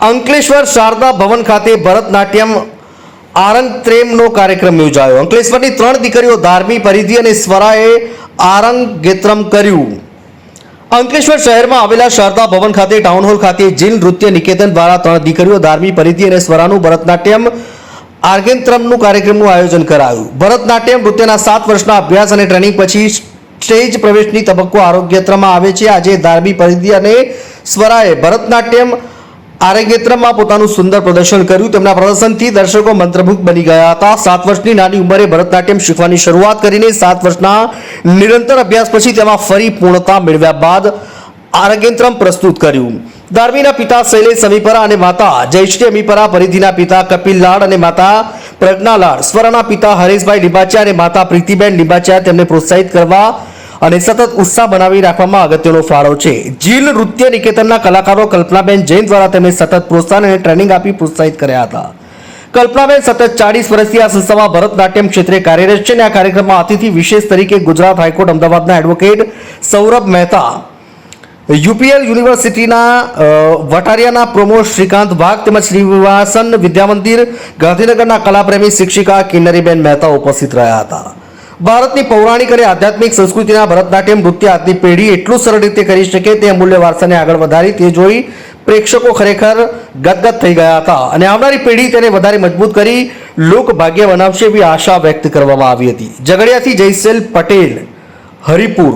અંકલેશ્વર શારદા ભવન ખાતે ભરતનાટ્યમ આરંગત્રેમનો કાર્યક્રમ યોજાયો. અંકલેશ્વરની 3 દીકરીઓ ધાર્મી, પરિધિ અને સ્વરાએ આરંગેત્રમ કર્યું. અંકલેશ્વર શહેરમાં આવેલા શારદા ભવન ખાતે ટાઉન હોલ ખાતે જીલ નૃત્ય નિકેતન દ્વારા 3 દીકરીઓ ધાર્મી, પરિધિ અને સ્વરાનું ભરતનાટ્યમ આરંગેત્રમનું કાર્યક્રમનું આયોજન કરાયું. ભરતનાટ્યમ નૃત્યના 7 વર્ષના અભ્યાસ અને ટ્રેનિંગ પછી સ્ટેજ પ્રવેશની તબક્કો આરોગ્યત્રમાં આવે છે. આજે ધાર્મી, પરિધિ અને સ્વરાએ ભરતનાટ્યમ આરંગેત્રમમાં પોતાનું સુંદર પ્રદર્શન કર્યું. તેમના પ્રદર્શનથી દર્શકો મંત્રમુગ્ધ બની ગયા હતા. 7 વર્ષની નાની ઉંમરે ભરતનાટ્યમ શીખવાની શરૂઆત કરીને 7 વર્ષના નિરંતર અભ્યાસ પછી તેમાં ફરી પૂર્ણતા મેળવ્યા બાદ આરંગેત્રમ પ્રસ્તુત કર્યું. ધાર્મીના પિતા શૈલેષ અમીપરા અને માતા જયશ્રી અમીપરા, પરિધિના પિતા કપિલ લાડ અને માતા પ્રજ્ઞા લાડ, સ્વરાના પિતા હરેશભાઈ લિંબાચિયા અને માતા પ્રીતિબેન લિંબાચિયા તેમને પ્રોત્સાહિત કરવા અને સતત ઉત્સાહ બનાવી રાખવામાં અગત્યનો ફાળો છે. જીલ નૃત્ય નિકેતનના કલાકારો કલ્પનાબેન જૈન દ્વારા તેમને સતત પ્રોત્સાહન અને ટ્રેનિંગ આપી પ્રોત્સાહિત કર્યા હતા. કલ્પનાબેન સતત 40 વર્ષથી આ સંસ્થામાં ભરતનાટ્યમ ક્ષેત્રે કાર્યરત છે અને આ કાર્યક્રમમાં અતિથિ વિશેષ તરીકે ગુજરાત હાઈકોર્ટ અમદાવાદના એડવોકેટ સૌરભ મહેતા, યુપીએલ યુનિવર્સિટીના વટારિયાના પ્રમોદ શ્રીકાંત ભાગ તેમજ શ્રીનિવાસન વિદ્યામંદિર ગાંધીનગરના કલાપ્રેમી શિક્ષિકા કિન્નરીબેન મહેતા ઉપસ્થિત રહ્યા હતા. ભારતની પૌરાણિક અને આધ્યાત્મિક સંસ્કૃતિના ભરતનાટ્યમ નૃત્ય આજની પેઢી એટલું સરળ રીતે કરી શકે તે અમૂલ્ય વારસાને આગળ વધારી તે જોઈ પ્રેક્ષકો ખરેખર ગદગદ થઈ ગયા હતા અને આવનારી પેઢી તેને વધારે મજબૂત કરી લોકભાગ્ય બનાવશે એવી આશા વ્યક્ત કરવામાં આવી હતી. ઝઘડિયાથી જયસેલ પટેલ, હરિપુર.